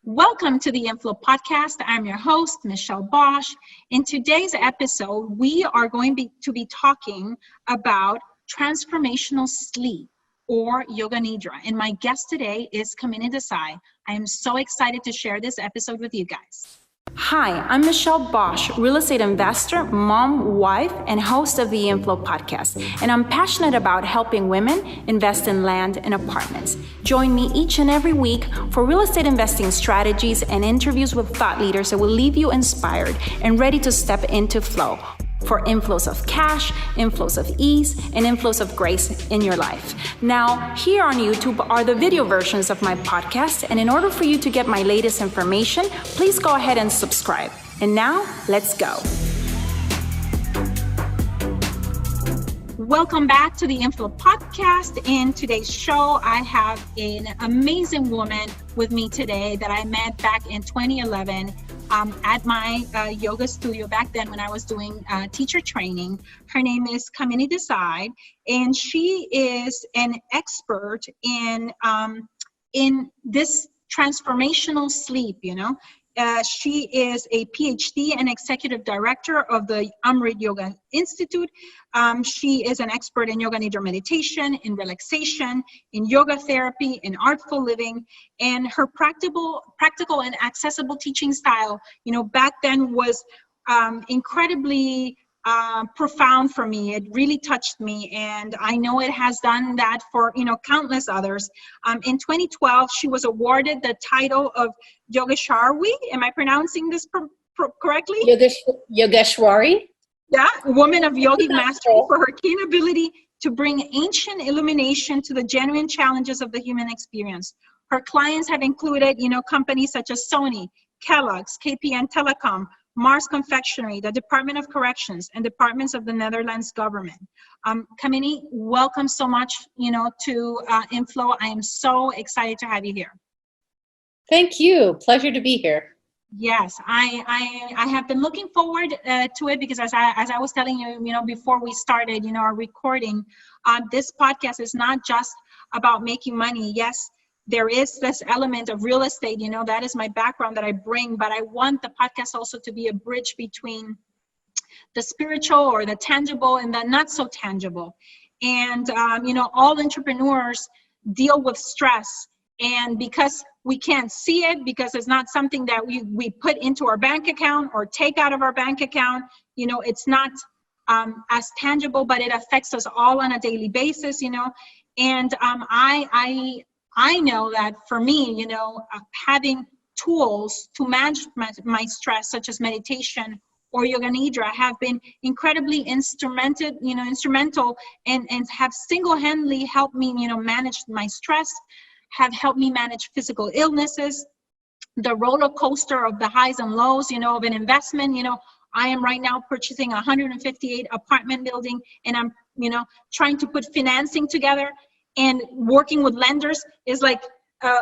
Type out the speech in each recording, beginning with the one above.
Welcome to the InFLOW podcast. I'm your host, Michelle Bosch. In today's episode, we are going to be talking about transformational sleep or Yoga Nidra. And my guest today is Kamini Desai. I am so excited to share this episode with you guys. Hi, I'm Michelle Bosch, real estate investor, mom, wife, and host of the InFLOW podcast. And I'm passionate about helping women invest in land and apartments. Join me each and every week for real estate investing strategies and interviews with thought leaders that will leave you inspired and ready to step into flow for inflows of cash, inflows of ease, and inflows of grace in your life. Now, here on YouTube are the video versions of my podcast, and in order for you to get my latest information, please go ahead and subscribe. And now, let's go. Welcome back to the InFLOW podcast. In today's show, I have an amazing woman with me today that I met back in 2011 at my yoga studio back then when I was doing teacher training. Her name is Kamini Desai, and she is an expert in this transformational sleep, She is a PhD and executive director of the Amrit Yoga Institute. She is an expert in Yoga Nidra meditation, in relaxation, in yoga therapy, in artful living, and her practical and accessible teaching style, back then was incredibly profound for me. It really touched me, and I know it has done that for countless others. In 2012, she was awarded the title of Yogeshwarvi. Am I pronouncing this correctly? Yogeshwari. Yeah, Woman of Yogic Mastery, for her keen ability to bring ancient illumination to the genuine challenges of the human experience. Her clients have included, companies such as Sony, Kellogg's, KPN Telecom, Mars Confectionery, the Department of Corrections, and departments of the Netherlands government. Kamini, welcome so much, to InFLOW. I am so excited to have you here. Thank you. Pleasure to be here. Yes, I have been looking forward to it because as I was telling you, before we started, our recording, this podcast is not just about making money. Yes, there is this element of real estate, that is my background that I bring, but I want the podcast also to be a bridge between the spiritual or the tangible and the not so tangible. And, all entrepreneurs deal with stress. And because we can't see it, because it's not something that we put into our bank account or take out of our bank account, it's not as tangible, but it affects us all on a daily basis, And I know that for me, having tools to manage my stress, such as meditation or Yoga Nidra, have been incredibly instrumental and have single-handedly helped me, manage my stress, have helped me manage physical illnesses, the roller coaster of the highs and lows, of an investment. I am right now purchasing a 158 apartment building, and I'm, trying to put financing together. And working with lenders is like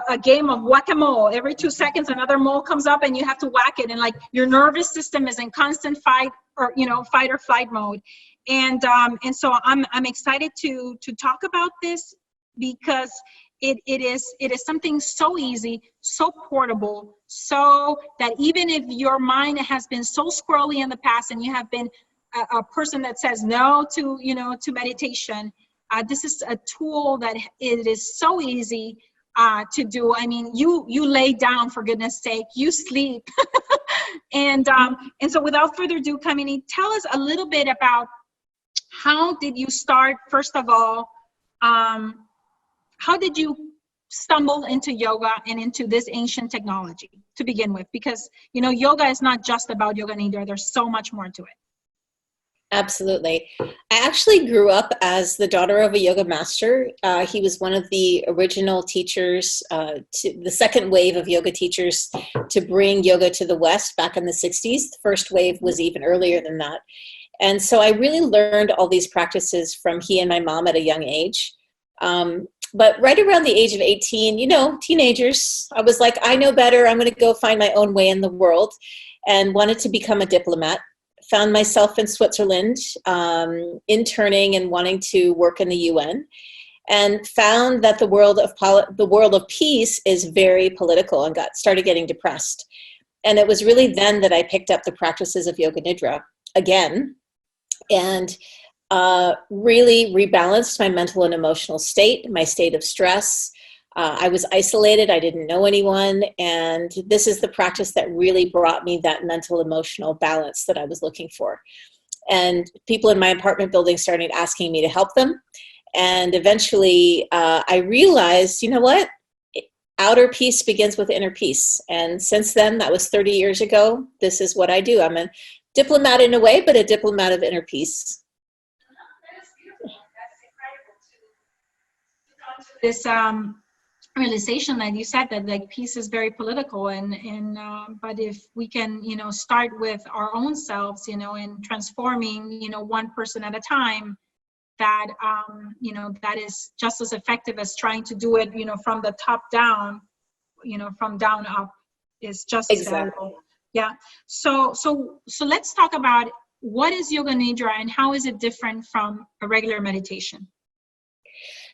a game of whack-a-mole. Every 2 seconds, another mole comes up, and you have to whack it. And like your nervous system is in constant fight or flight mode. And so I'm excited to talk about this because it is something so easy, so portable, so that even if your mind has been so squirrely in the past, and you have been a person that says no to meditation. This is a tool that it is so easy to do. I mean, you lay down, for goodness sake, you sleep. and so without further ado, Kamini, tell us a little bit about how did you start, first of all, how did you stumble into yoga and into this ancient technology to begin with? Because, yoga is not just about Yoga Nidra. There's so much more to it. Absolutely. I actually grew up as the daughter of a yoga master. He was one of the original teachers, the second wave of yoga teachers to bring yoga to the West back in the 60s. The first wave was even earlier than that. And so I really learned all these practices from he and my mom at a young age. But right around the age of 18, teenagers, I was like, I know better. I'm going to go find my own way in the world, and wanted to become a diplomat. Found myself in Switzerland, interning and wanting to work in the UN. and found that the world of peace is very political, and started getting depressed. And it was really then that I picked up the practices of Yoga Nidra again, and really rebalanced my mental and emotional state, my state of stress. I was isolated. I didn't know anyone. And this is the practice that really brought me that mental, emotional balance that I was looking for. And people in my apartment building started asking me to help them. And eventually I realized, you know what? Outer peace begins with inner peace. And since then, that was 30 years ago, this is what I do. I'm a diplomat in a way, but a diplomat of inner peace. That's beautiful. That's incredible to come to this realization that you said that like peace is very political, and but if we can start with our own selves and transforming one person at a time, that that is just as effective as trying to do it from the top down, from down up is just as valuable. Yeah. So let's talk about what is Yoga Nidra and how is it different from a regular meditation?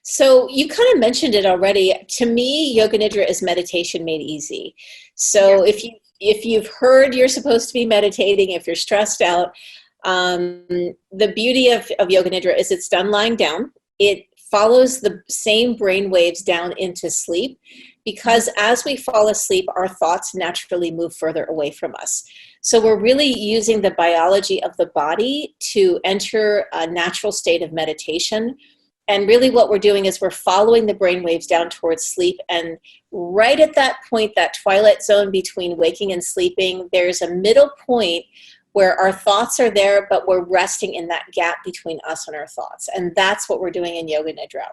So you kind of mentioned it already. To me, Yoga Nidra is meditation made easy. So if you've heard you're supposed to be meditating, if you're stressed out, the beauty of Yoga Nidra is it's done lying down. It follows the same brain waves down into sleep, because as we fall asleep, our thoughts naturally move further away from us. So we're really using the biology of the body to enter a natural state of meditation. And really what we're doing is we're following the brain waves down towards sleep. And right at that point, that twilight zone between waking and sleeping, there's a middle point where our thoughts are there, but we're resting in that gap between us and our thoughts. And that's what we're doing in Yoga Nidra.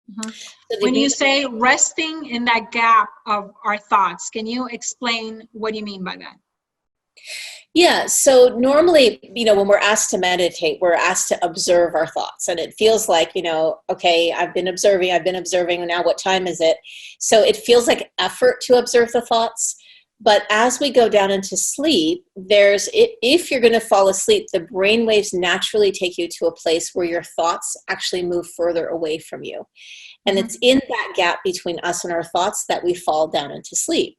Mm-hmm. So when you say resting in that gap of our thoughts, can you explain what you mean by that? Yeah, so normally, when we're asked to meditate, we're asked to observe our thoughts. And it feels like, okay, I've been observing, now what time is it? So it feels like effort to observe the thoughts. But as we go down into sleep, if you're going to fall asleep, the brain waves naturally take you to a place where your thoughts actually move further away from you. And it's in that gap between us and our thoughts that we fall down into sleep.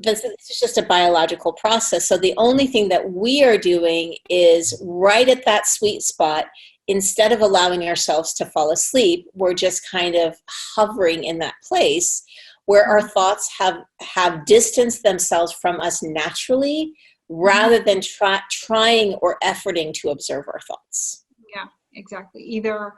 This is just a biological process. So the only thing that we are doing is right at that sweet spot, instead of allowing ourselves to fall asleep, we're just kind of hovering in that place where our thoughts have distanced themselves from us naturally, rather than trying or efforting to observe our thoughts. Yeah, exactly. Either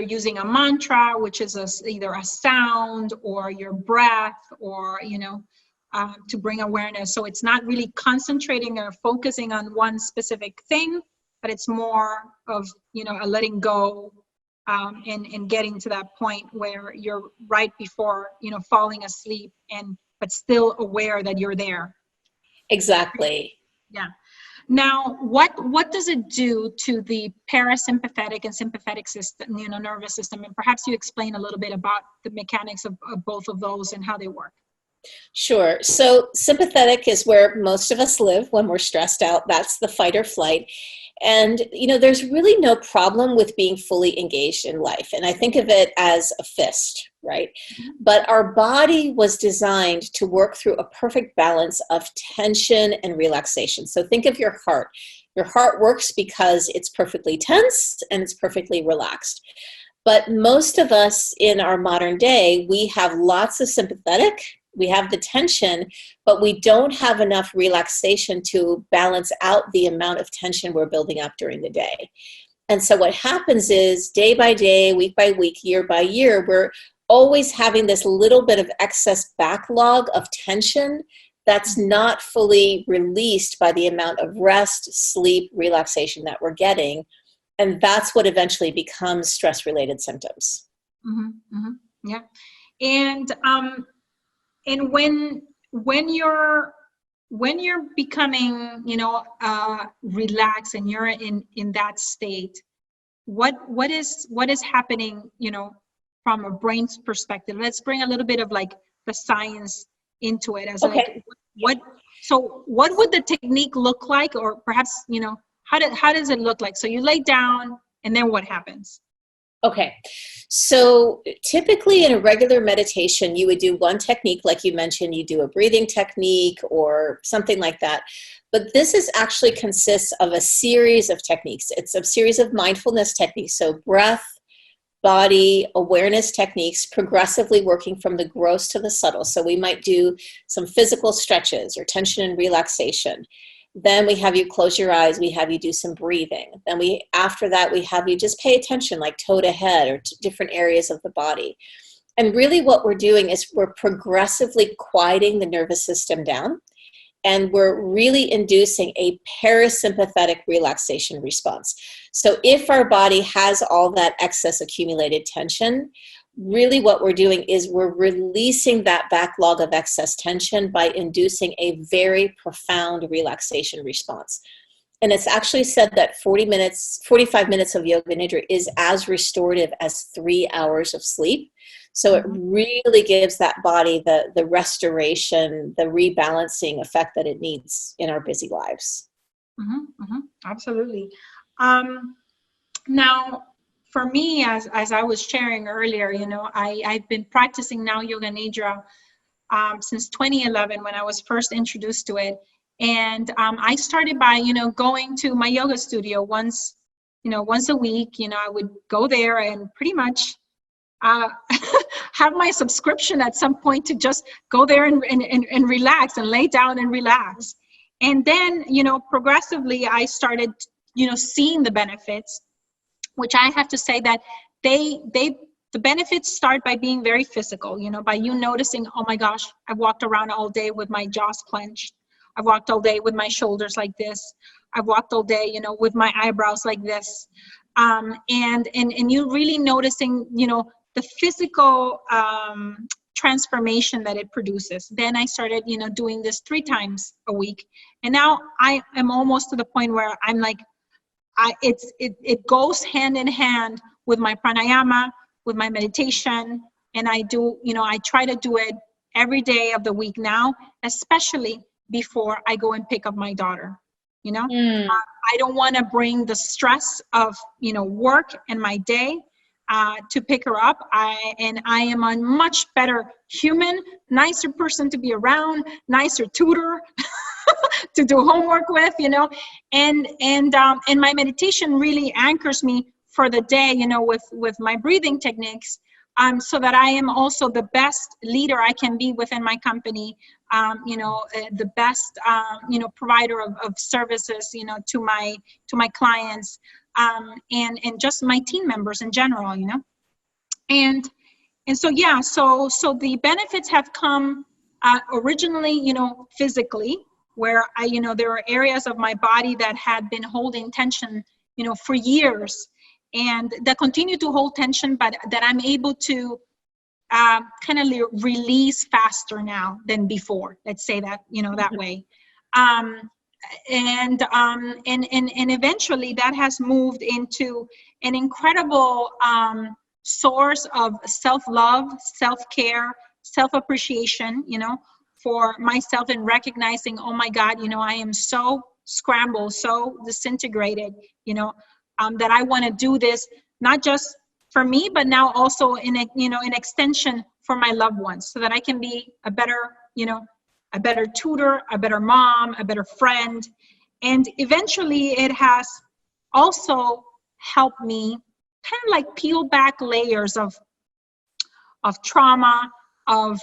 using a mantra, which is either a sound or your breath, or, to bring awareness. So it's not really concentrating or focusing on one specific thing, but it's more of, a letting go, and getting to that point where you're right before, falling asleep, but still aware that you're there. Exactly. Yeah. Now, what does it do to the parasympathetic and sympathetic system, nervous system? And perhaps you explain a little bit about the mechanics of both of those and how they work. Sure. So sympathetic is where most of us live when we're stressed out. That's the fight or flight. And, there's really no problem with being fully engaged in life. And I think of it as a fist, right? But our body was designed to work through a perfect balance of tension and relaxation. So think of your heart. Your heart works because it's perfectly tense and it's perfectly relaxed. But most of us in our modern day, we have lots of sympathetic, we have the tension, but we don't have enough relaxation to balance out the amount of tension we're building up during the day. And so what happens is day by day, week by week, year by year, we're always having this little bit of excess backlog of tension that's not fully released by the amount of rest, sleep, relaxation that we're getting. And that's what eventually becomes stress-related symptoms. Yeah. And when you're becoming, relaxed and you're in that state, what is happening, from a brain's perspective? Let's bring a little bit of like the science into it, as okay. What would the technique look like, or perhaps, how does it look like? So you lay down, and then what happens? Okay. So typically in a regular meditation, you would do one technique, like you mentioned, you do a breathing technique or something like that. But actually consists of a series of techniques. It's a series of mindfulness techniques. So breath, body, awareness techniques, progressively working from the gross to the subtle. So we might do some physical stretches or tension and relaxation. Then we have you close your eyes. We have you do some breathing. Then after that, we have you just pay attention, like toe to head or to different areas of the body. And really what we're doing is we're progressively quieting the nervous system down. And we're really inducing a parasympathetic relaxation response. So if our body has all that excess accumulated tension, really what we're doing is we're releasing that backlog of excess tension by inducing a very profound relaxation response. And it's actually said that 45 minutes of Yoga Nidra is as restorative as 3 hours of sleep. So it really gives that body the restoration, the rebalancing effect that it needs in our busy lives. Absolutely. Now, for me, as I was sharing earlier, I've been practicing now Yoga Nidra since 2011 when I was first introduced to it. And I started by, going to my yoga studio once a week. I would go there and pretty much have my subscription at some point to just go there and relax and lay down and relax. And then, progressively I started, seeing the benefits, which I have to say that the benefits start by being very physical, by you noticing, oh my gosh, I've walked around all day with my jaws clenched. I've walked all day with my shoulders like this. I've walked all day, with my eyebrows like this. And you really noticing, the physical transformation that it produces. Then I started, doing this 3 times a week. And now I am almost to the point where I'm like, it goes hand in hand with my pranayama, with my meditation. And I do, I try to do it every day of the week now, especially before I go and pick up my daughter. I don't want to bring the stress of, work and my day to pick her up. I am a much better human, nicer person to be around, nicer tutor to do homework with, and my meditation really anchors me for the day, with my breathing techniques, so that I am also the best leader I can be within my company, the best, provider of services, to my clients, and just my team members in general, and so, yeah, so the benefits have come originally, physically, where there are areas of my body that had been holding tension, for years, and that continue to hold tension, but that I'm able to kind of release faster now than before. Let's say that, that way. And eventually that has moved into an incredible source of self-love, self-care, self-appreciation, for myself, and recognizing, oh my God, I am so scrambled, so disintegrated, that I want to do this, not just for me, but now also in extension for my loved ones, so that I can be a better tutor, a better mom, a better friend. And eventually it has also helped me kind of like peel back layers of trauma, of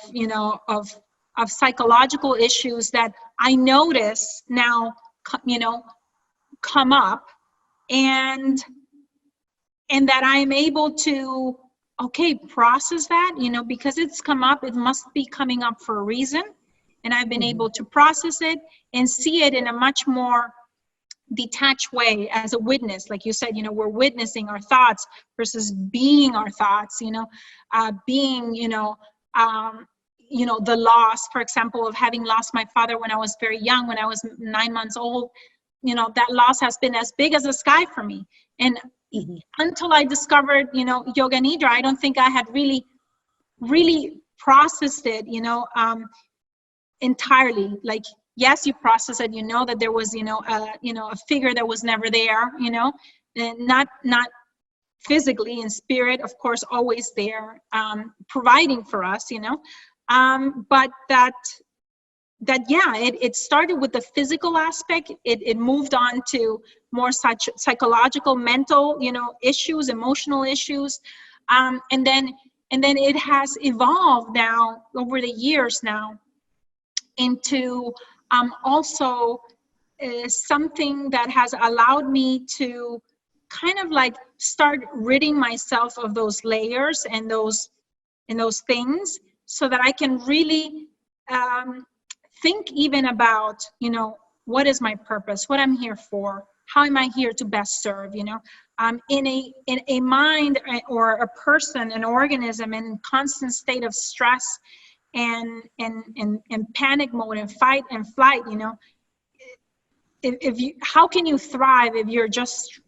psychological issues that I notice now, come up, and that I'm able to, process that, because it's come up, it must be coming up for a reason. And I've been able to process it and see it in a much more detached way, as a witness. Like you said, we're witnessing our thoughts versus being our thoughts, being, the loss, for example, of having lost my father when I was very young, when I was 9 months old. That loss has been as big as the sky for me. And until I discovered, Yoga Nidra, I don't think I had really processed it, entirely. Like, yes, you process it, that there was, a figure that was never there, and not physically and spirit, of course, always there, providing for us, but it started with the physical aspect. It moved on to more such psychological, mental, issues, emotional issues, and then it has evolved now over the years now into also something that has allowed me to kind of like start ridding myself of those layers and those things, so that I can really think even about, what is my purpose, what I'm here for, how am I here to best serve, in a mind or a person, an organism in constant state of stress and panic mode and fight and flight, if you, how can you thrive if you're just,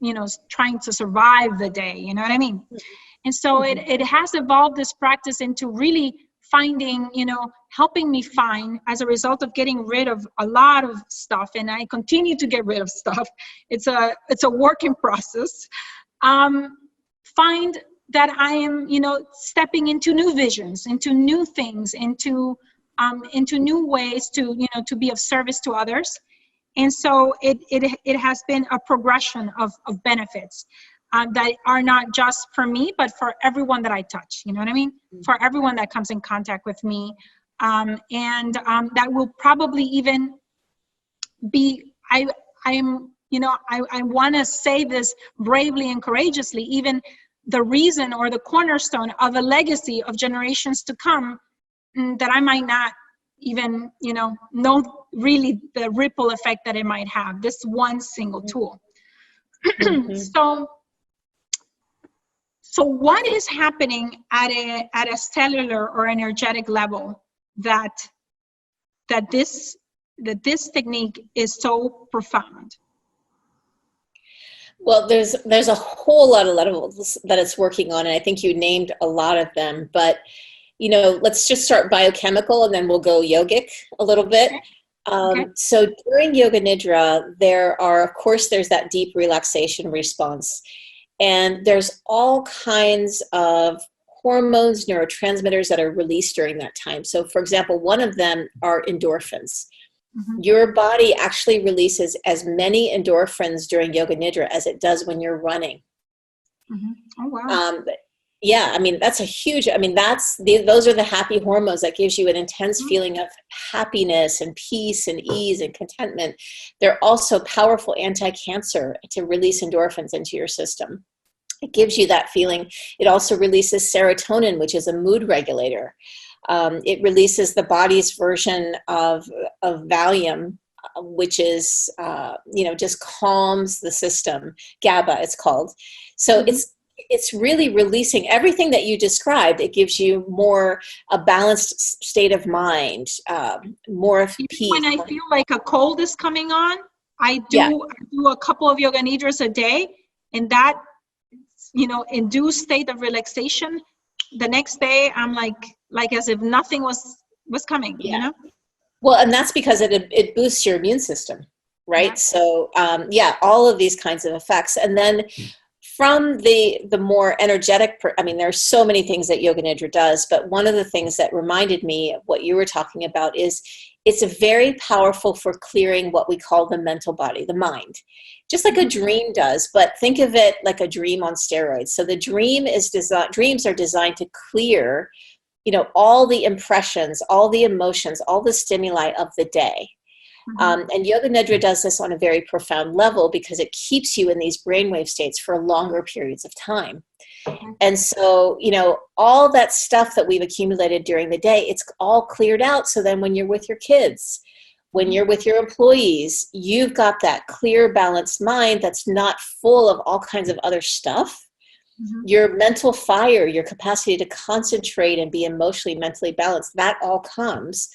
trying to survive the day, you know what I mean? And so it has evolved this practice into really finding, helping me find, as a result of getting rid of a lot of stuff, and I continue to get rid of stuff. It's a work in process. Find that I am, stepping into new visions, into new things, into new ways to, to be of service to others. And so it has been a progression of benefits that are not just for me, but for everyone that I touch. You know what I mean? For everyone that comes in contact with me. And that will probably even be, I want to say this bravely and courageously, even the reason or the cornerstone of a legacy of generations to come, that I might not even, know really the ripple effect that it might have, this one single tool. So what is happening at a cellular or energetic level that this technique is so profound? Well, there's a whole lot of levels that it's working on, and I think you named a lot of them, but let's just start biochemical and then we'll go yogic a little bit. Okay. So during Yoga Nidra, there's that deep relaxation response. And there's all kinds of hormones, neurotransmitters that are released during that time. So for example, one of them are endorphins. Your body actually releases as many endorphins during Yoga Nidra as it does when you're running. Oh, wow. Yeah, I mean, that's a huge, those are the happy hormones that gives you an intense feeling of happiness and peace and ease and contentment. They're also powerful anti-cancer to release endorphins into your system. It gives you that feeling. It also releases serotonin, which is a mood regulator. It releases the body's version of Valium, which is, just calms the system. GABA, it's called. So it's really releasing everything that you described. It gives you more a balanced state of mind, more of peace. When I feel like a cold is coming on, I do a couple of Yoga Nidras a day, and that, induced state of relaxation. The next day, I'm like as if nothing was coming. Well, and that's because it boosts your immune system, right? Yeah. So all of these kinds of effects, and then from the more energetic, there's so many things that Yoga Nidra does, but one of the things that reminded me of what you were talking about is it's very powerful for clearing what we call the mental body, the mind, just like a dream does, but think of it like a dream on steroids. So the dreams are designed to clear, all the impressions, all the emotions, all the stimuli of the day. And Yoga Nidra does this on a very profound level because it keeps you in these brainwave states for longer periods of time. And so, all that stuff that we've accumulated during the day, it's all cleared out. So then when you're with your kids, when you're with your employees, you've got that clear, balanced mind that's not full of all kinds of other stuff. Your mental fire, your capacity to concentrate and be emotionally, mentally balanced, that all comes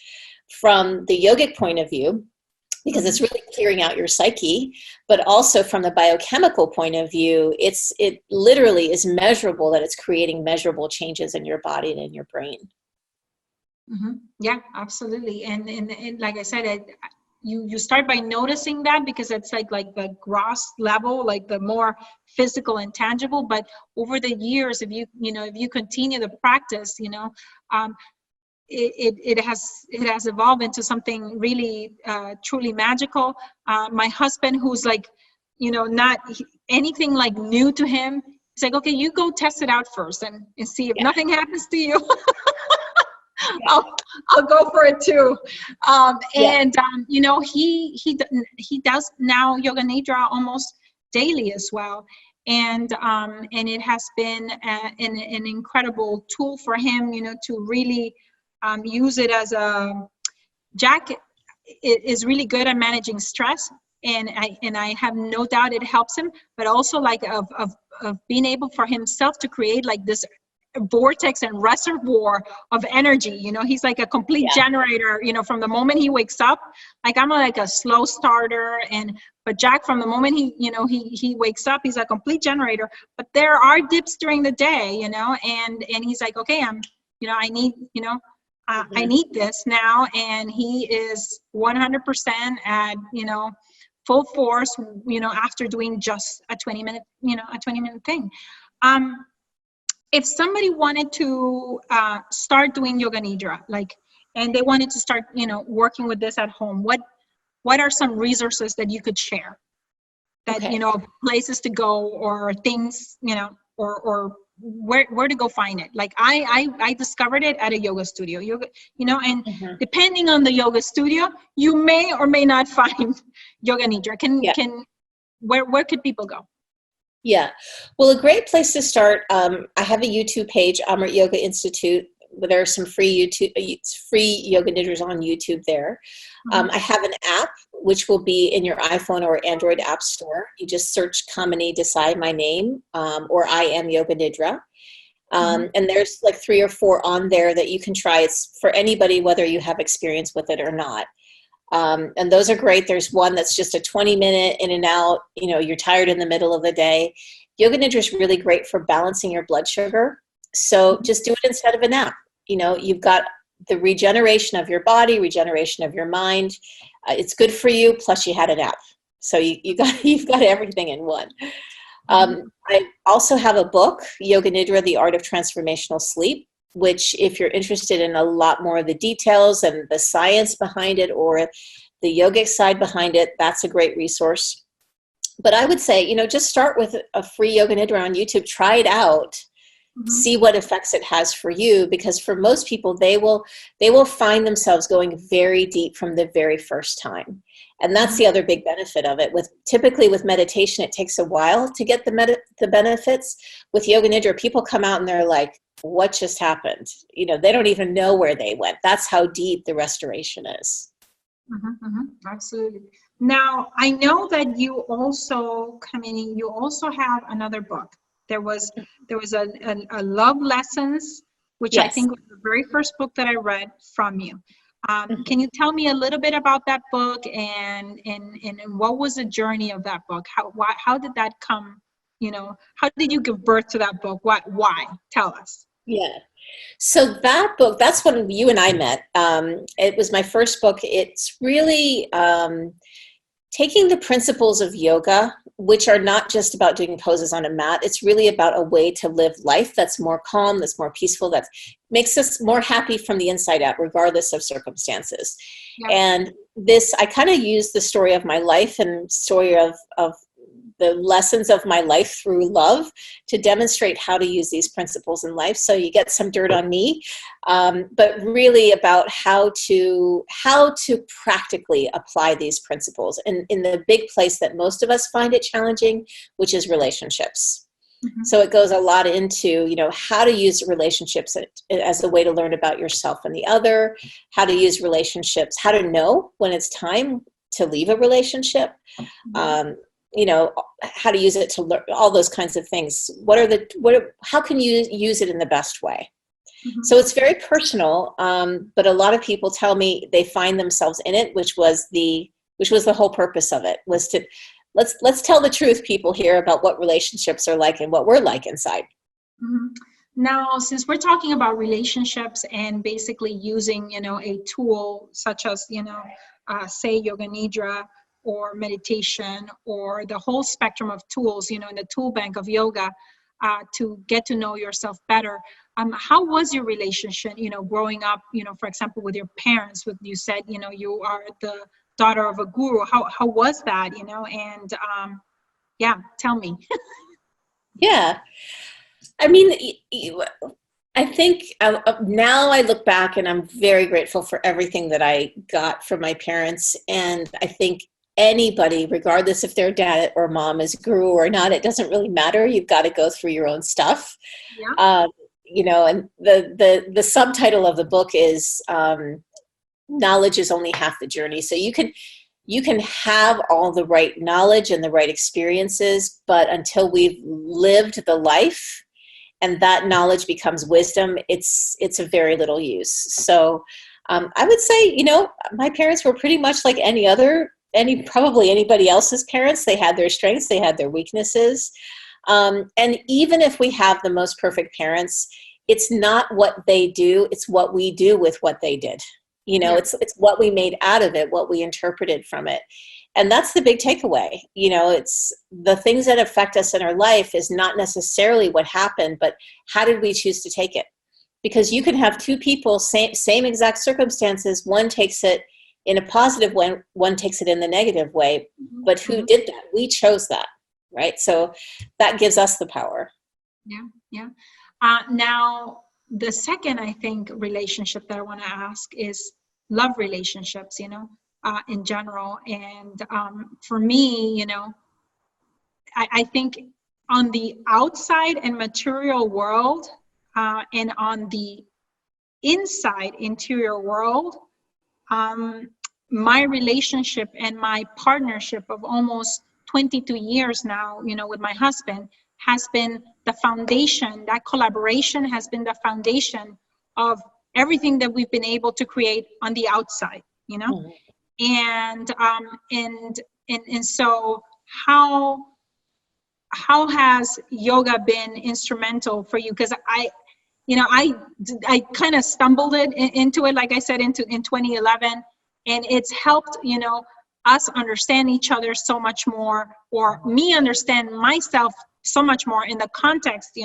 from the yogic point of view, because it's really clearing out your psyche, but also from the biochemical point of view, it literally is measurable that it's creating measurable changes in your body and in your brain. Yeah, absolutely. And like I said, you start by noticing that, because it's like the gross level, like the more physical and tangible. But over the years, if you continue the practice, it has evolved into something really truly magical. My husband, who's like, not anything like new to him, he's like, okay, you go test it out first and see if nothing happens to you. I'll go for it too. And he does now Yoga Nidra almost daily as well. And it has been an incredible tool for him, to really use it as Jack is really good at managing stress. And I have no doubt it helps him, but also like of being able for himself to create like this vortex and reservoir of energy. He's like a complete generator, from the moment he wakes up. Like I'm like a slow starter, but Jack, from the moment he wakes up, he's a complete generator. But there are dips during the day, and he's like, okay, I need, I need this now. And he is 100% at, full force, after doing just a 20-minute thing. If somebody wanted to start doing Yoga Nidra, and they wanted to start, working with this at home, what are some resources that you could share? That, places to go, or things, or where to go find it? Like I discovered it at a yoga studio, and depending on the yoga studio, you may or may not find Yoga Nidra. Where could people go? Yeah. Well, a great place to start, I have a YouTube page, Amrit Yoga Institute. There are some free Yoga Nidras on YouTube there. I have an app, which will be in your iPhone or Android app store. You just search Kamini Desai, my name, or I am Yoga Nidra. And there's like 3 or 4 on there that you can try. It's for anybody, whether you have experience with it or not. And those are great. There's one that's just a 20-minute in and out, you're tired in the middle of the day. Yoga Nidra is really great for balancing your blood sugar. So just do it instead of a nap. You've got the regeneration of your body, regeneration of your mind. It's good for you. Plus you had a nap. So you've got everything in one. I also have a book, Yoga Nidra, The Art of Transformational Sleep, which if you're interested in a lot more of the details and the science behind it, or the yogic side behind it, that's a great resource. But I would say, just start with a free Yoga Nidra on YouTube, try it out, see what effects it has for you, because for most people, they will find themselves going very deep from the very first time. And that's the other big benefit of it. Typically with meditation, it takes a while to get the benefits. With Yoga Nidra, people come out and they're like, what just happened? They don't even know where they went. That's how deep the restoration is. Absolutely. Now, I know that you also, Kamini, you also have another book. There was a Love Lessons, which I think was the very first book that I read from you. Can you tell me a little bit about that book, and what was the journey of that book? How did that come? How did you give birth to that book? Why? Tell us. Yeah. So that book, that's when you and I met. It was my first book. It's really taking the principles of yoga, which are not just about doing poses on a mat. It's really about a way to live life that's more calm, that's more peaceful, that makes us more happy from the inside out, regardless of circumstances. Yeah. And this, I kind of used the story of my life and story of the lessons of my life through love to demonstrate how to use these principles in life. So you get some dirt on me, but really about how to practically apply these principles in the big place that most of us find it challenging, which is relationships. So it goes a lot into, how to use relationships as a way to learn about yourself and the other, how to use relationships, how to know when it's time to leave a relationship, how to use it to learn all those kinds of things. How can you use it in the best way? So it's very personal, but a lot of people tell me they find themselves in it, which was the whole purpose of it, was to let's tell the truth, people, here about what relationships are like and what we're like inside. Now, since we're talking about relationships and basically using, a tool such as, say Yoga Nidra or meditation or the whole spectrum of tools, in the tool bank of yoga, to get to know yourself better. How was your relationship, growing up, for example, with your parents? With you said, you are the daughter of a guru. How was that, and yeah, tell me. Yeah. I mean, I think now I look back and I'm very grateful for everything that I got from my parents. And I think anybody, regardless if their dad or mom is a guru or not, it doesn't really matter. You've got to go through your own stuff. Yeah. And the subtitle of the book is knowledge is only half the journey. So you can have all the right knowledge and the right experiences, but until we've lived the life and that knowledge becomes wisdom, it's of very little use. So I would say, my parents were pretty much like probably anybody else's parents. They had their strengths, they had their weaknesses. And even if we have the most perfect parents, it's not what they do, it's what we do with what they did. It's what we made out of it, what we interpreted from it. And that's the big takeaway. It's the things that affect us in our life is not necessarily what happened, but how did we choose to take it? Because you can have two people, same exact circumstances. One takes it in a positive way, one takes it in the negative way. But who did that? We chose that, right? So that gives us the power. Yeah. Now, the second, I think, relationship that I want to ask is love relationships, in general. And for me, I think on the outside and material world and on the inside interior world, my relationship and my partnership of almost 22 years now, with my husband, has been the foundation. That collaboration has been the foundation of everything that we've been able to create on the outside, And so how has yoga been instrumental for you? Because I kind of stumbled into it, like I said, in 2011, and it's helped, us understand each other so much more, or me understand myself so much more in the context,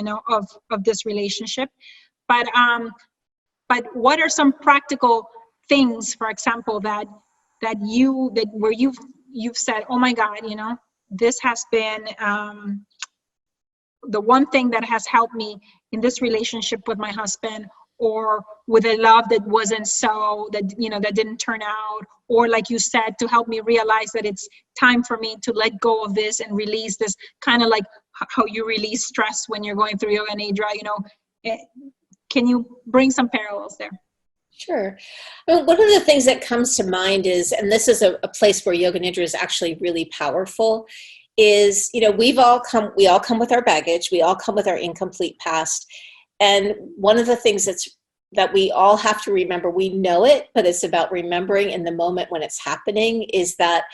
of this relationship. But what are some practical things, for example, where you've said, oh my God, this has been the one thing that has helped me in this relationship with my husband, or with a love that wasn't that didn't turn out, or like you said, to help me realize that it's time for me to let go of this and release this, kind of like how you release stress when you're going through Yoga Nidra, Can you bring some parallels there? Sure. Well, one of the things that comes to mind is, and this is a place where Yoga Nidra is actually really powerful, is, we all come with our baggage. We all come with our incomplete past. And one of the things that we all have to remember, we know it, but it's about remembering in the moment when it's happening, is that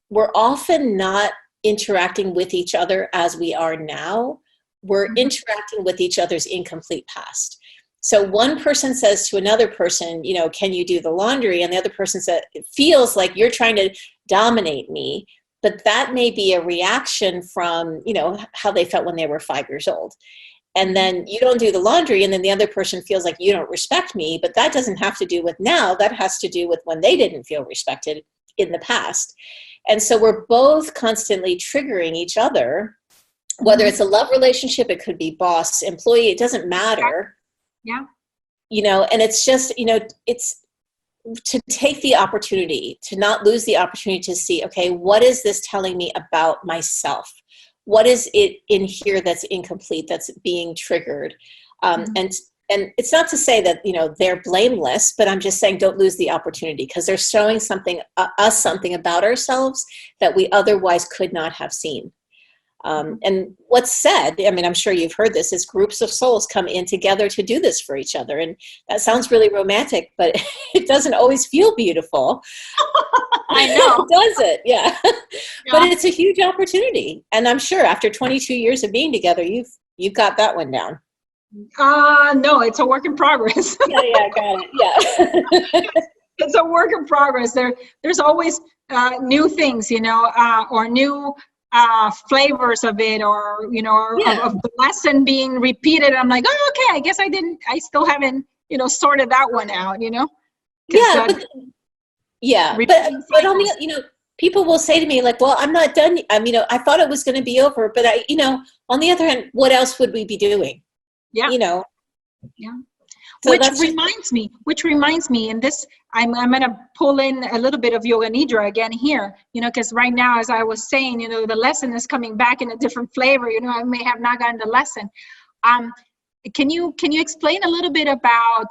we're often not interacting with each other as we are now. We're interacting with each other's incomplete past. So one person says to another person, can you do the laundry? And the other person says, it feels like you're trying to dominate me. But that may be a reaction from, how they felt when they were 5 years old. And then you don't do the laundry, and then the other person feels like you don't respect me. But that doesn't have to do with now. That has to do with when they didn't feel respected in the past. And so we're both constantly triggering each other, whether it's a love relationship, it could be boss, employee, it doesn't matter. Yeah. And it's just, it's to take the opportunity, to not lose the opportunity to see, okay, what is this telling me about myself? What is it in here that's incomplete, that's being triggered? And it's not to say that, they're blameless, but I'm just saying don't lose the opportunity, because they're showing us something about ourselves that we otherwise could not have seen. And what's said, I'm sure you've heard this, is groups of souls come in together to do this for each other. And that sounds really romantic, but it doesn't always feel beautiful. I know. Does it? Yeah. But it's a huge opportunity. And I'm sure after 22 years of being together, you've got that one down. No, it's a work in progress. Yeah, got it. Yeah. It's a work in progress. There's always new things, or new flavors of it, or of the lesson being repeated. I'm like, oh, okay, I guess I still haven't sorted that one out. Yeah, but on the, people will say to me like, well, I'm not done. I thought it was going to be over, but on the other hand, what else would we be doing? Yeah. Yeah. So which reminds me, and this, I'm going to pull in a little bit of Yoga Nidra again here, because right now, as I was saying, the lesson is coming back in a different flavor. I may have not gotten the lesson. Can you explain a little bit about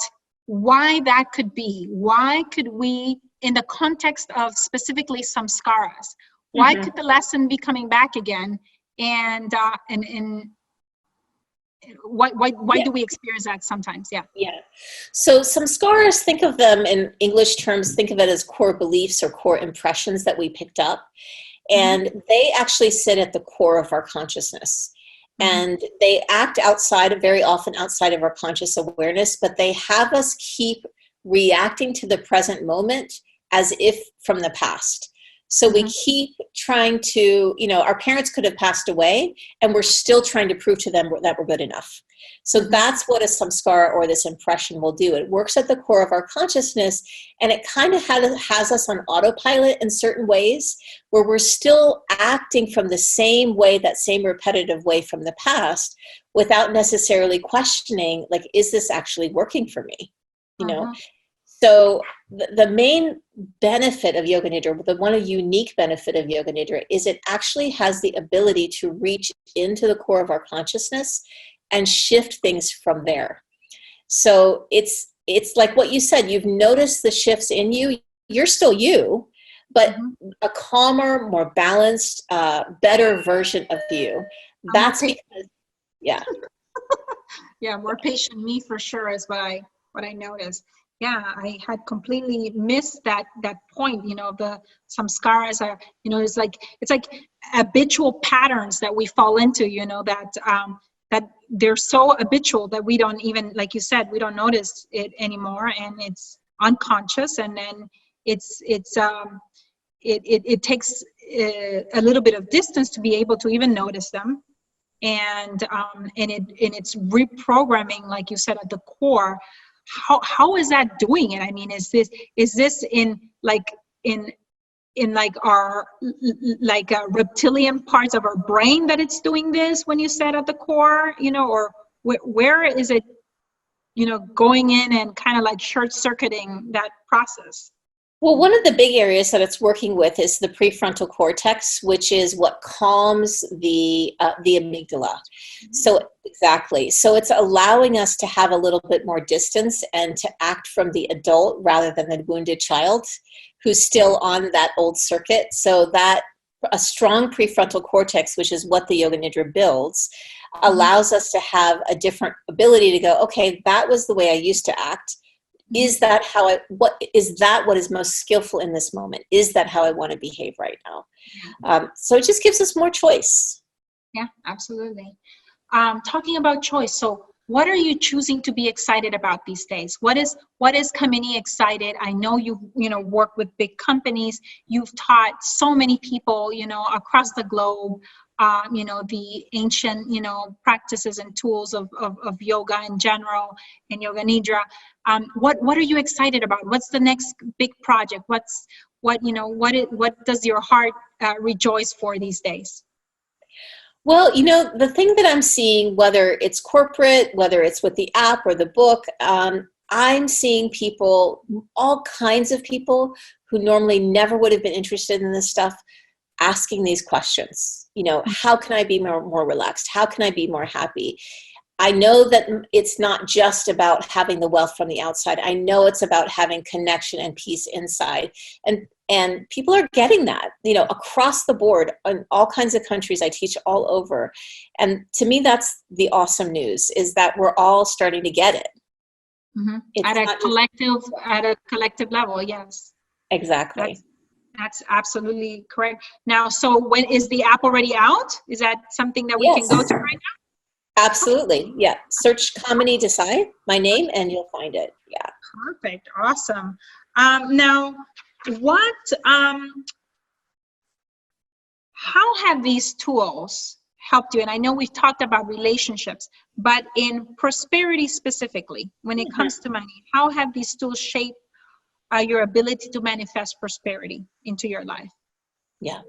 why that could be? Why could we, in the context of specifically samskaras, why could the lesson be coming back again? And why do we experience that sometimes? Yeah. So samskaras, think of them in English terms, think of it as core beliefs or core impressions that we picked up. And they actually sit at the core of our consciousness. And they act very often outside of our conscious awareness, but they have us keep reacting to the present moment as if from the past. So we keep trying to, our parents could have passed away and we're still trying to prove to them that we're good enough. So that's what a samskara or this impression will do. It works at the core of our consciousness, and it kind of has us on autopilot in certain ways where we're still acting from the same way, that same repetitive way from the past, without necessarily questioning, like, is this actually working for me? So the main benefit of Yoga Nidra, the one unique benefit of Yoga Nidra, is it actually has the ability to reach into the core of our consciousness and shift things from there. So it's like what you said, you've noticed the shifts in you. You're still you, but a calmer, more balanced, better version of you. That's because, yeah. Yeah, more patient me for sure is what I noticed. Yeah, I had completely missed that point, the samskaras are, it's like habitual patterns that we fall into, that they're so habitual that we don't even, like you said, we don't notice it anymore, and it's unconscious, and then it takes a little bit of distance to be able to even notice them, and it's reprogramming, like you said, at the core. How is that doing it? I mean, is this in our reptilian parts of our brain that it's doing this when you said at the core, or where is it, going in and kind of like short circuiting that process? Well, one of the big areas that it's working with is the prefrontal cortex, which is what calms the amygdala. So exactly. So it's allowing us to have a little bit more distance and to act from the adult rather than the wounded child who's still on that old circuit. So that a strong prefrontal cortex, which is what the Yoga Nidra builds, allows us to have a different ability to go, okay, that was the way I used to act. Is that what is most skillful in this moment? Is that how I want to behave right now? So it just gives us more choice. Yeah, absolutely. Talking about choice. So what are you choosing to be excited about these days? What is Kamini excited? I know you work with big companies. You've taught so many people, across the globe, the ancient, practices and tools of yoga in general and Yoga Nidra. What are you excited about? What's the next big project? What does your heart rejoice for these days? Well, the thing that I'm seeing, whether it's corporate, whether it's with the app or the book, I'm seeing people, all kinds of people who normally never would have been interested in this stuff, asking these questions. How can I be more relaxed? How can I be more happy? I know that it's not just about having the wealth from the outside. I know it's about having connection and peace inside. And people are getting that, across the board in all kinds of countries. I teach all over. And to me, that's the awesome news, is that we're all starting to get it. At a collective level, yes. Exactly. That's absolutely correct. Now, so when is the app already out? Is that something that we can go to right now? Absolutely. Yeah. Search Kamini Desai, my name, and you'll find it. Yeah. Perfect. Awesome. Now, what, how have these tools helped you? And I know we've talked about relationships, but in prosperity specifically, when it comes to money, how have these tools shaped your ability to manifest prosperity into your life? Yeah.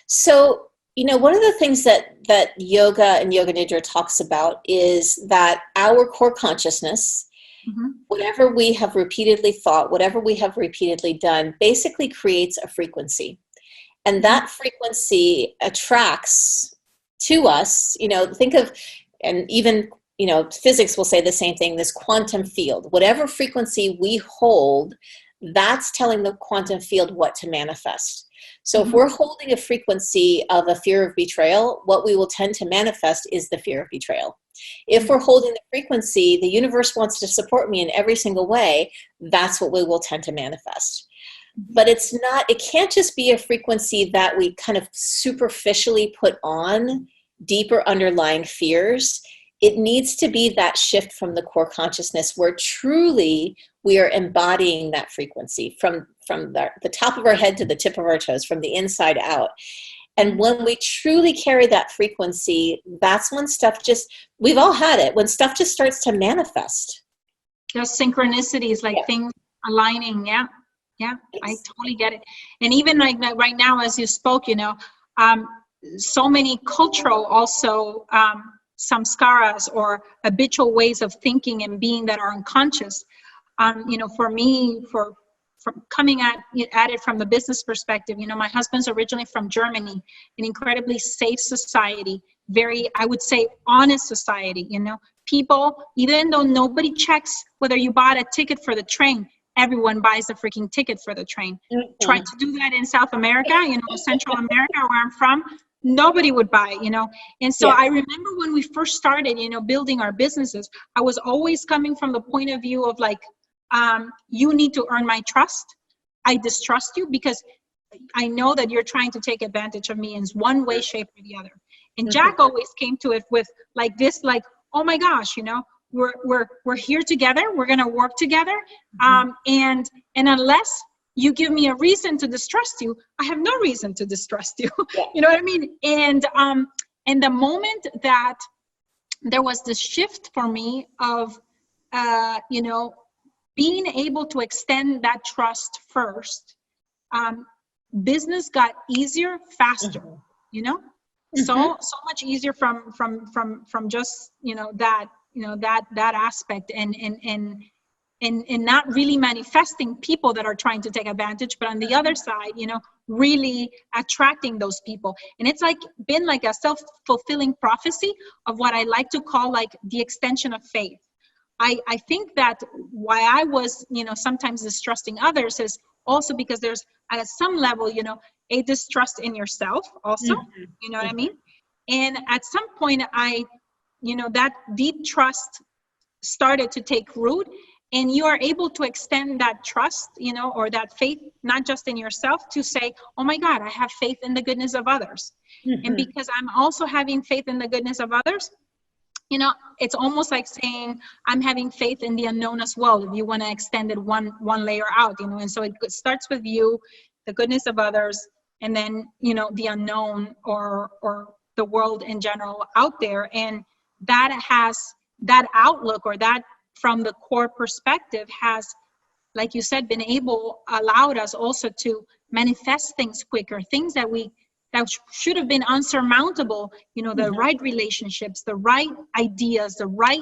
So, one of the things that yoga and Yoga Nidra talks about is that our core consciousness, whatever we have repeatedly thought, whatever we have repeatedly done, basically creates a frequency. And that frequency attracts to us, think of, and even, physics will say the same thing, this quantum field. Whatever frequency we hold, that's telling the quantum field what to manifest. So if we're holding a frequency of a fear of betrayal, what we will tend to manifest is the fear of betrayal. If we're holding the frequency, the universe wants to support me in every single way, that's what we will tend to manifest. But it can't just be a frequency that we kind of superficially put on deeper underlying fears. It needs to be that shift from the core consciousness where truly we are embodying that frequency from the top of our head to the tip of our toes, from the inside out. And when we truly carry that frequency, that's when we've all had it, when stuff just starts to manifest. Those synchronicities, like things aligning. Yeah. Yeah, I totally get it. And even like right now, as you spoke, so many cultural also samskaras or habitual ways of thinking and being that are unconscious. For me, from coming at it from the business perspective, my husband's originally from Germany, an incredibly safe society, very, I would say, honest society. People, even though nobody checks whether you bought a ticket for the train, everyone buys a freaking ticket for the train. Try to do that in South America, Central America, where I'm from, nobody would buy, And so I remember when we first started, building our businesses, I was always coming from the point of view of like, you need to earn my trust. I distrust you because I know that you're trying to take advantage of me in one way, shape, or the other. And Jack always came to it with like this, like, oh my gosh, we're here together. We're going to work together. And unless you give me a reason to distrust you, I have no reason to distrust you. You know what I mean? And the moment that there was this shift for me of, being able to extend that trust first, business got easier, faster, so much easier from just, that aspect and not really manifesting people that are trying to take advantage, but on the other side, really attracting those people. And it's like been like a self-fulfilling prophecy of what I like to call like the extension of faith. I think that why I was, sometimes distrusting others is also because there's at some level, a distrust in yourself also, you know what I mean? And at some point that deep trust started to take root, and you are able to extend that trust, or that faith, not just in yourself, to say, oh my God, I have faith in the goodness of others. And because I'm also having faith in the goodness of others, it's almost like saying I'm having faith in the unknown as well, if you want to extend it one layer out, and so it starts with you, the goodness of others, and then, the unknown or the world in general out there. And that has that outlook, or that from the core perspective has, like you said, allowed us also to manifest things quicker, things that should have been unsurmountable, the right relationships, the right ideas, the right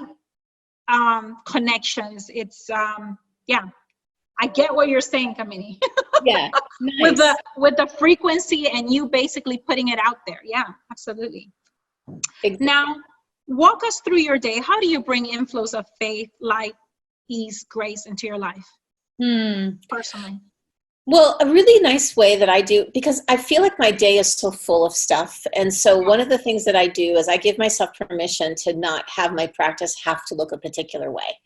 connections. It's I get what you're saying, Kamini. Yeah, nice. with the frequency and you basically putting it out there. Yeah, absolutely. Exactly. Now, walk us through your day. How do you bring inflows of faith, light, ease, grace into your life? Personally. Well, a really nice way that I do, because I feel like my day is so full of stuff. And so one of the things that I do is I give myself permission to not have my practice have to look a particular way.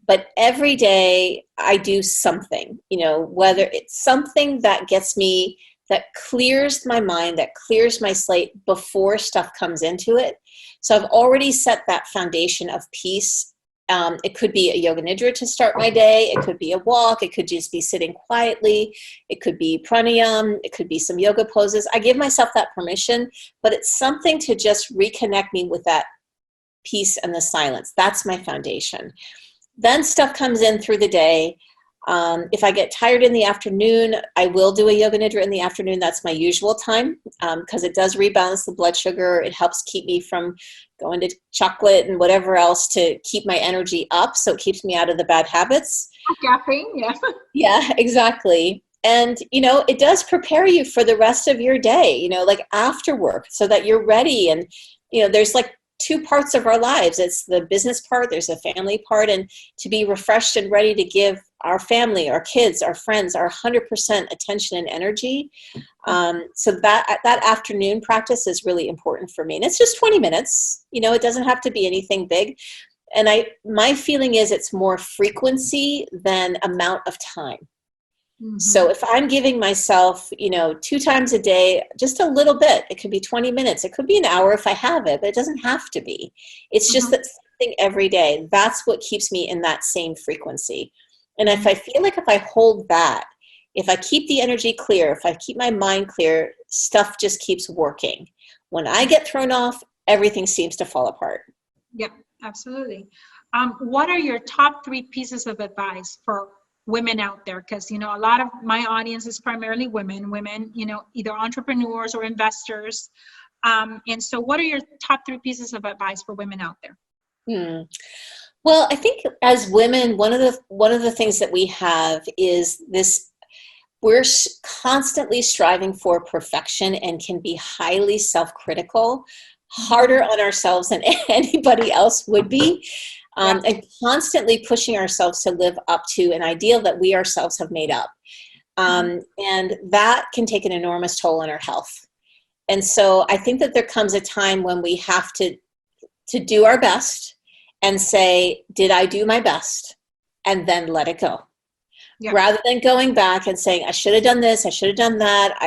But every day I do something, whether it's something that gets me that clears my mind, that clears my slate before stuff comes into it. So I've already set that foundation of peace. It could be a Yoga Nidra to start my day. It could be a walk. It could just be sitting quietly. It could be pranayam. It could be some yoga poses. I give myself that permission, but it's something to just reconnect me with that peace and the silence. That's my foundation. Then stuff comes in through the day. If I get tired in the afternoon, I will do a Yoga Nidra in the afternoon. That's my usual time because it does rebalance the blood sugar. It helps keep me from going to chocolate and whatever else to keep my energy up. So it keeps me out of the bad habits. Caffeine, yeah. Yeah, exactly. And, it does prepare you for the rest of your day, like after work so that you're ready. And, there's like two parts of our lives. It's the business part, there's a family part, and to be refreshed and ready to give our family, our kids, our friends, our 100% attention and energy. So that afternoon practice is really important for me. And it's just 20 minutes, it doesn't have to be anything big. And my feeling is it's more frequency than amount of time. Mm-hmm. So if I'm giving myself, 2 times a day, just a little bit, it could be 20 minutes, it could be an hour if I have it, but it doesn't have to be. It's just that something every day. That's what keeps me in that same frequency. And if I feel like if I hold that, if I keep the energy clear, if I keep my mind clear, stuff just keeps working. When I get thrown off, everything seems to fall apart. Yeah, absolutely. What are your top 3 pieces of advice for women out there? Because, a lot of my audience is primarily women, either entrepreneurs or investors. And so what are your top 3 pieces of advice for women out there? Well, I think as women, one of the things that we have is this: we're constantly striving for perfection and can be highly self-critical, harder on ourselves than anybody else would be, and constantly pushing ourselves to live up to an ideal that we ourselves have made up. And that can take an enormous toll on our health. And so I think that there comes a time when we have to do our best and say, did I do my best? And then let it go. Yeah. Rather than going back and saying, I should have done this, I should have done that,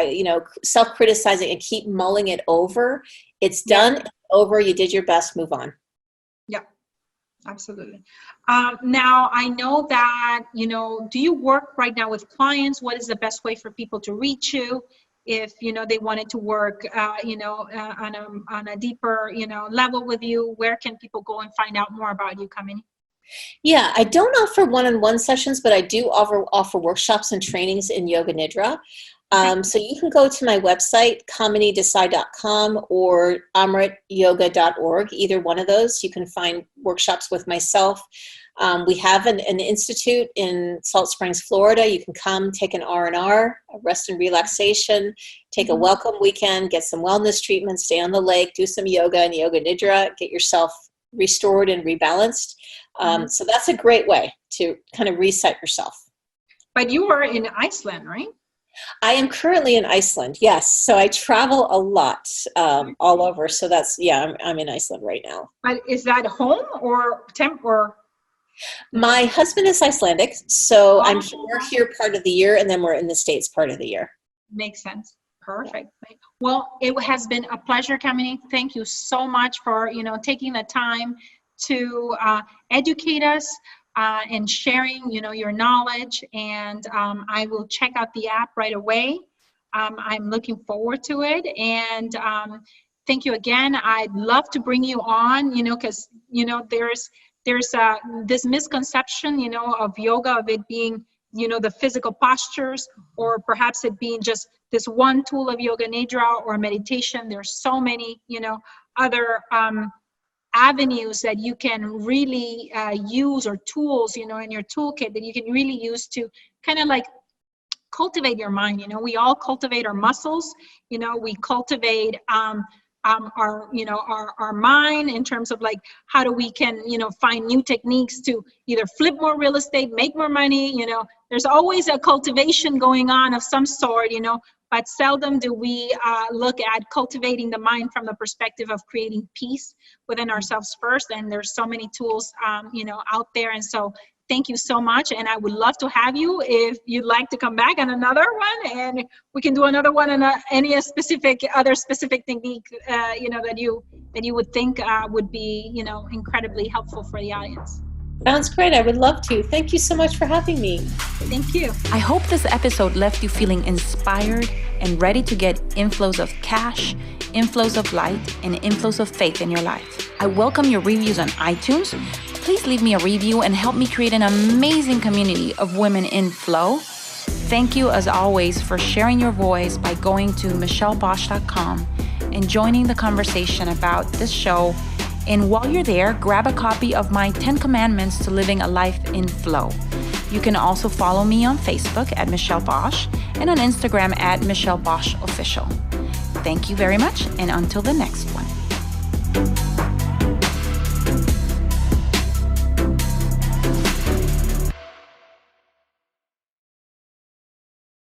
self-criticizing and keep mulling it over. It's done, it's over, you did your best, move on. Yeah, absolutely. Now, I know that, do you work right now with clients? What is the best way for people to reach you? If, they wanted to work, on a deeper, level with you, where can people go and find out more about you, Kamini? Yeah, I don't offer one-on-one sessions, but I do offer workshops and trainings in Yoga Nidra. So you can go to my website, kaminidesai.com or amrityoga.org, either one of those. You can find workshops with myself. We have an institute in Salt Springs, Florida. You can come take an R&R, rest and relaxation, take a welcome weekend, get some wellness treatment, stay on the lake, do some yoga and Yoga Nidra, get yourself restored and rebalanced. So that's a great way to kind of reset yourself. But you are in Iceland, right? I am currently in Iceland, yes. So I travel a lot all over. So I'm in Iceland right now. But is that home or temp or? My husband is Icelandic, so we're here part of the year, and then we're in the States part of the year. Makes sense. Perfect. Well, it has been a pleasure, Kamini. Thank you so much for taking the time to educate us and sharing your knowledge. And I will check out the app right away. I'm looking forward to it. And thank you again. I'd love to bring you on, because there's this misconception, of yoga, of it being, the physical postures, or perhaps it being just this one tool of Yoga Nidra or meditation. There's so many, other avenues that you can really use, or tools, in your toolkit that you can really use to kind of like cultivate your mind. We all cultivate our muscles, we cultivate our mind in terms of like how do we can find new techniques to either flip more real estate, make more money. There's always a cultivation going on of some sort, but seldom do we look at cultivating the mind from the perspective of creating peace within ourselves first. And there's so many tools out there. And so thank you so much. And I would love to have you if you'd like to come back on another one, and we can do another one on any other specific technique, that you would think would be, incredibly helpful for the audience. Sounds great. I would love to. Thank you so much for having me. Thank you. I hope this episode left you feeling inspired and ready to get inflows of cash, inflows of light, and inflows of faith in your life. I welcome your reviews on iTunes. Please leave me a review and help me create an amazing community of women in flow. Thank you, as always, for sharing your voice by going to michellebosch.com and joining the conversation about this show. And while you're there, grab a copy of my 10 Commandments to Living a Life in Flow. You can also follow me on Facebook at Michelle Bosch and on Instagram at Michelle Bosch Official. Thank you very much, and until the next one.